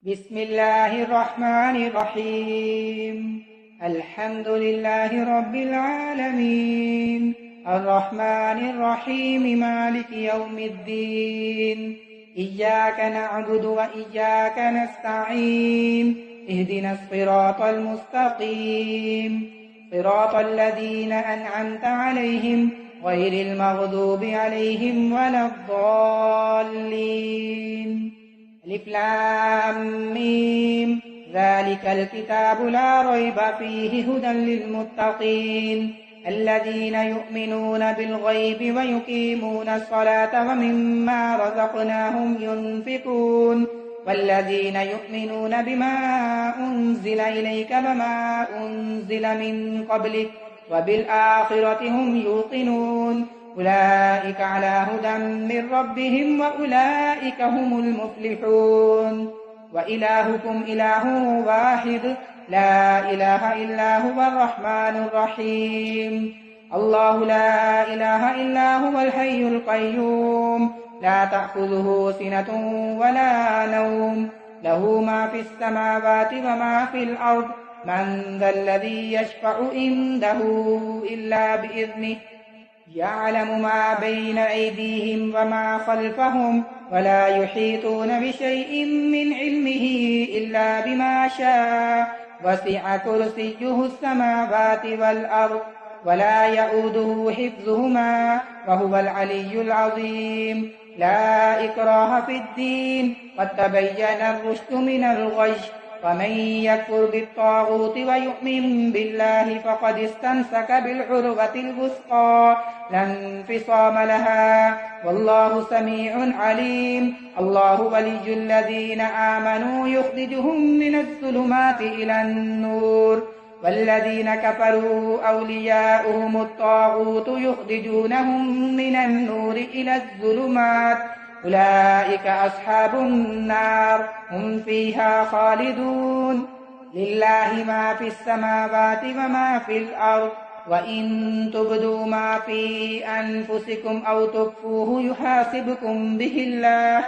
बिस्मिल्लाहिर्रहमानिर्रहीम। अल्हम्दुलिल्लाहि रब्बिल आलमीन अर्रहमानिर्रहीम मालिकि यौमिद्दीन। इय्याक नअबुदु व इय्याक नस्तईन। इहदिनस सिरातल मुस्तकीम सिरातल लज़ीना अनअमता अलैहिम गैरिल मग़दूबि अलैहिम वलद्दाल्लीन। अलिफ लाम मीम ज़ालिकल किताबु ला रैब फ़ीहि हुदल लिल्मुत्तक़ीन अल्लज़ीना युमिनूना बिल ग़ैबि व युक़ीमूना अस्सलाता व मिम्मा रज़क़नाहुम युन्फ़िक़ून वल्लज़ीना युमिनूना बिमा उन्ज़िला इलैका व मा उन्ज़िला मिन क़ब्लिक व बिल आख़िरति हुम यूक़िनून उलाइका अला हुदम मिर रब्बिहिम व उलाइका हुमुल मुफ़्लिहून। व इलाहुकुम इलाहुन वाहिद ला इलाहा इल्ला हुवर रहमानुर रहीम। अल्लाहु ला इलाहा इल्ला हुवल हय्युल क़य्यूम ला तअख़ुज़ुहु सिनतुन वला नौम लहु मा फ़िस समावाति व मा फ़िल अर्द मन ज़ल्लज़ी यशफ़अु इंदहु इल्ला बिइज़निहि यअलमु मा बैन अयदीहिम व मा ख़ल्फ़हुम वला युहीतून बिशैइन मिन इल्मिहि इल्ला बिमा शाअ वसिअ कुर्सियुहुस समावाति वल अर्द वला यऊदुहु हिफ़्ज़ुहुमा व हुवल अलिय्युल अज़ीम। ला इक्राह फ़िद्दीन क़द तबय्यनर रुश्दु मिनल ग़य्य वमन यकफ़ुर बित्ताग़ूत व यु'मिन बिल्लाहि फ़क़द इस्तमसक बिलउर्वतिल वुस्क़ा ला इंफ़िसाम लहा वल्लाहु समीउन अलीम। अल्लाहु वलिय्युल लज़ीना आमनू युख़रिजुहुम मिनज़ ज़ुलुमाति इलन नूर वल्लज़ीना कफ़रू अवलियाउहुमुत ताग़ूत युख़रिजूनहुम मिनन नूरि इलज़ ज़ुलुमात उलाइका अस्हाबुन नार हुम फ़ीहा ख़ालिदून। लिल्लाहि मा फ़िस समावाति व मा फ़िल अर्द व इन तुब्दू मा फ़ी अनफुसिकुम औ तुख़्फ़ूहु युहासिबकुम बिहिल्लाह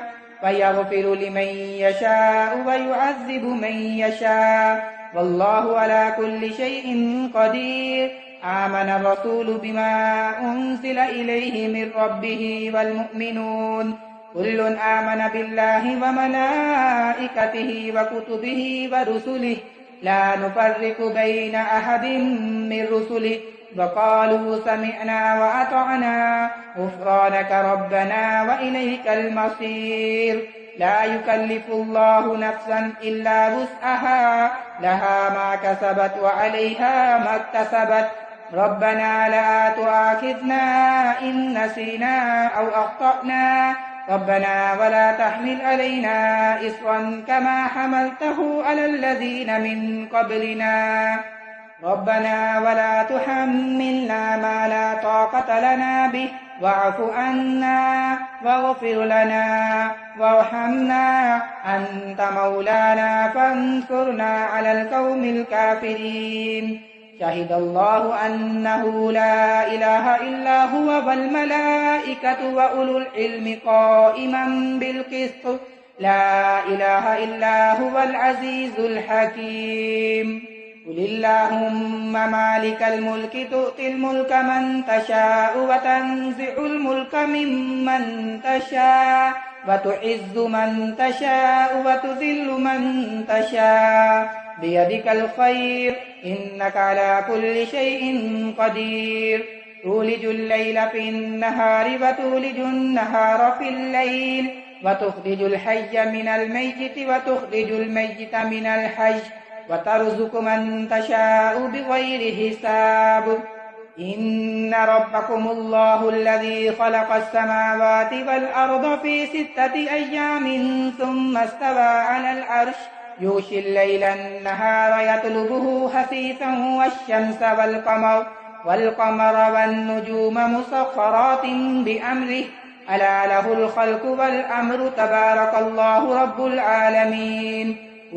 व यग़फ़िरु लिमन यशाअ व युअज़्ज़िबु मन यशाअ वल्लाहु अला कुल्लि शैइन क़दीर। आमना रसूलु बिमा उन्ज़िला इलैहि मिर रब्बिहि वल मुअ्मिनून कुल्लुन आमना बिल्लाहि व मलाइकतिहि व कुतुबिहि व रुसुलिहि ला नुफ़र्रिक़ु बैन अहदिन मिर रुसुलिहि व क़ालू समिअना व अतअना ग़ुफ़्रानक रब्बना व इलैकल मसीर। ला युकल्लिफ़ुल्लाहु नफ़्सन इल्ला वुस्अहा लहा मा कसबत व अलैहा मा इक्तसबत रब्बना ला तुआखिज़ना इन नसीना औ अख़्तअना रब्बना वला तहमिल अलैना इस्रन कमा हमलतहु अलल लज़ीना मिन क़ब्लिना रब्बना वला तुहम्मिलना मा ला ताक़त लना बिहि वअफ़ु अन्ना वग़फ़िर लना वरहमना अन्त मौलाना फ़ंसुरना अलल क़ौमिल काफ़िरीन। शहिदल्लाहु अन्नहु ला इलाहा इल्ला हुवा वल मलाइकतु व उलुल इल्मि क़ाइमन बिल क़िस्त ला इलाहा इल्ला हुवल अज़ीज़ुल हकीम। क़ुलिल्लाहुम्मा मालिकल मुल्कि तु'तिल मुल्का मन तशाअ व तंज़िउल मुल्का मिम्मन तशाअ व तु'इज़्ज़ु मन तशाअ व तुज़िल्लु मन तशाअ बियदिकल ख़ैर इन्नका अला कुल्लि शैइन क़दीर। तूलिजुल लैला फ़िन नहारि व तूलिजुन नहारा फ़िल लैल व तुख़रिजुल हय्य मिनल मय्यिति व तुख़रिजुल मय्यिता मिनल हय्य व तर्ज़ुक़ु मन तशाअ बिग़ैरि हिसाब। इन्न रब्बकुमुल्लाहु अल्लज़ी ख़लक़स समावाति वल अर्ज़ फ़ी सित्तति अय्यामिन सुम्मा इस्तवा अलल अर्श युग़शिल लैला अन्नहारा यत्लुबुहु हसीसन वश्शम्स वल क़मर वन नुजूम मुसख़्ख़रातिन बिअम्रिहि अला लहुल ख़ल्क़ु वल अम्रु तबारकल्लाहु रब्बुल आलमीन।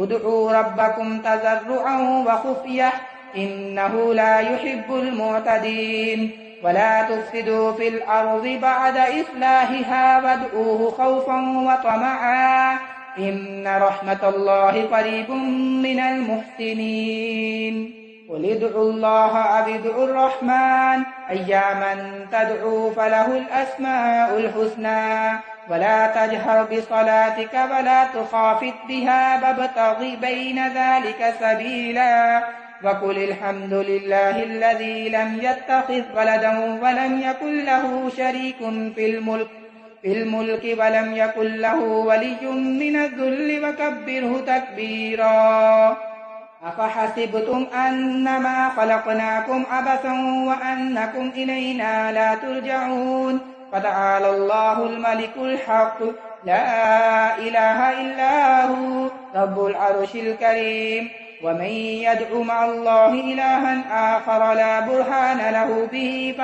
उदउ रब्बकुम तज़र्रुअन व ख़ुफ़िय्यह इन्नहु ला युहिब्बुल मुअतदीन। वला तुफ़्सिदू फ़िल अर्ज़ि बअद इस्लाहिहा वद्ऊहु ख़ौफ़न व तमअन إن رحمة الله قريب من المحسنين قل ادعوا الله أو ادعوا الرحمن أياما تدعوا فله الأسماء الحسنى ولا تجهر بصلاتك ولا تخافت بها وابتغ بين ذلك سبيلا وقل الحمد لله الذي لم يتخذ ولدا ولم يكن له شريك في الملك ولم يكن له ولي من الذل وكبره تكبيرا أفحسبتم أنما خلقناكم عبثا وأنكم إلينا لا ترجعون فتعالى الله الملك الحق لا إله إلا هو رب العرش الكريم ومن يدع مع الله إلها آخر لا برهان له به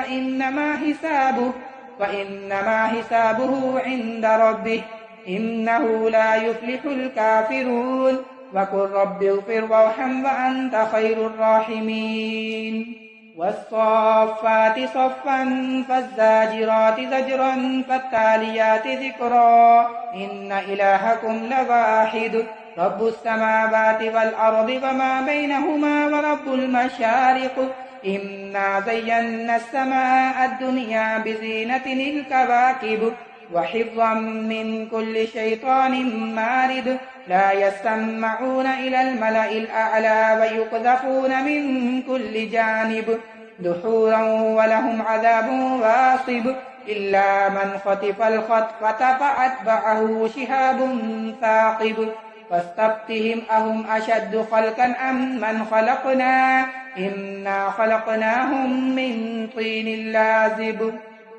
فإنما حسابه عند ربه إنه لا يفلح الكافرون وقل رب اغفر وارحم وأنت خير الراحمين والصافات صفا فالزاجرات زجرا فالتاليات ذكرا إن إلهكم لواحد رب السماوات والأرض وما بينهما ورب المشارق إنا زينا السماء الدنيا بزينة الكواكب وحفظا من كل شيطان مارد لا يسمعون إلى الملأ الأعلى ويقذفون من كل جانب دحورا ولهم عذاب واصب إلا من خطف الخطفة فأتبعه شهاب ثاقب فاستفتهم أهم أشد خلقا أم من خلقنا إنا خلقناهم من طين لازب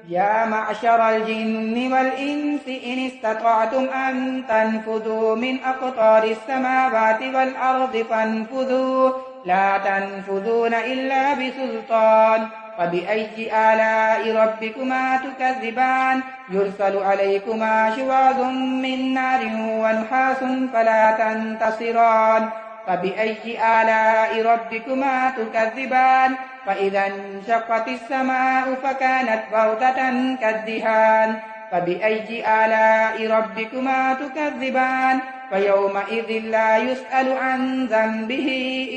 يا معشر الجن والإنس إن استطعتم أن تنفذوا من أقطار السماوات والأرض فانفذوا لا تنفذون إلا بسلطان فبأي آلاء ربكما تكذبان يرسل عليكما شواظ من نار ونحاس فلا تنتصران فبأي آلاء ربكما تكذبان فإذا انشقت السماء فكانت وردة كالدهان فبأي آلاء ربكما تكذبان فيومئذ لا يسأل عن ذنبه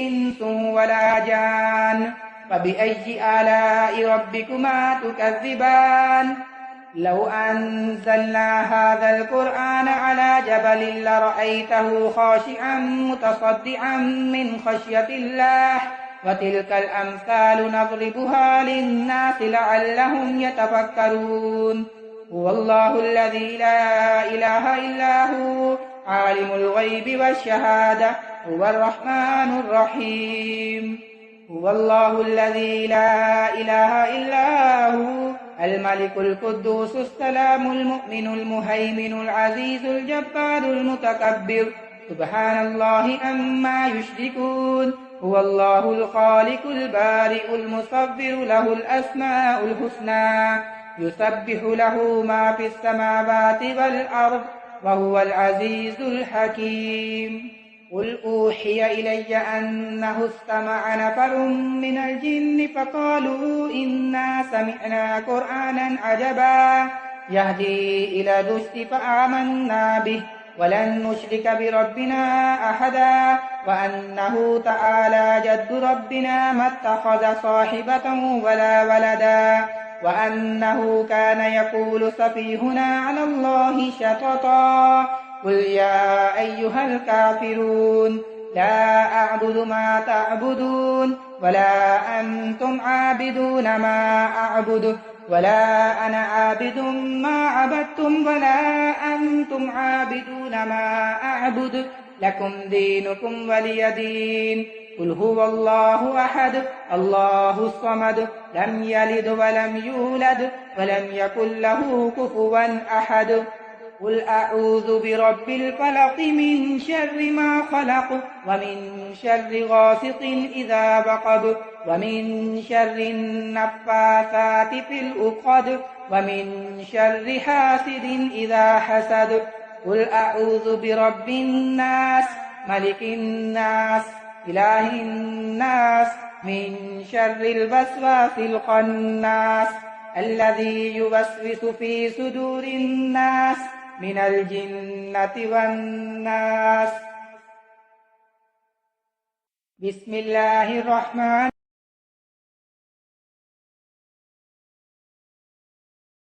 إنس ولا جان فبأي آلاء ربكما تكذبان لو أنزلنا هذا القرآن على جبل لرأيته خاشعا متصدعا من خشية الله وتلك الأمثال نضربها للناس لعلهم يتفكرون هو الله الذي لا إله إلا هو عالم الغيب والشهادة هو الرحمن الرحيم هو الله الذي لا إله إلا هو الملك القدوس السلام المؤمن المهيمن العزيز الجبار المتكبر سبحان الله عما يشركون هو الله الخالق البارئ المصور له الأسماء الحسنى يسبح له ما في السماوات والأرض وهو العزيز الحكيم قل أوحي إلي أنه استمع نفر من الجن فقالوا إنا سمعنا قرآنا عجبا يهدي إلى الرشد فآمنا به ولن نشرك بربنا أحدا وأنه تعالى جد ربنا ما اتخذ صاحبة ولا ولدا وأنه كان يقول سفيهنا على الله شططا قل يا أيها الكافرون لا أعبد ما تعبدون ولا أنتم عابدون ما أعبد ولا أنا عابد ما عبدتم ولا أنتم عابدون ما أعبد لكم دينكم ولي دين قل هو الله أحد الله الصمد لم يلد ولم يولد ولم يكن له كفوا أحد قل أعوذ برب الفلق من شر ما خلق ومن شر غاسق إذا وقب ومن شر النفاثات في العقد ومن شر حاسد إذا حسد قل أعوذ برب الناس ملك الناس إله الناس من شر الوسواس الخناس الذي يوسوس في صدور الناس من الجنة والناس. بسم الله الرحمن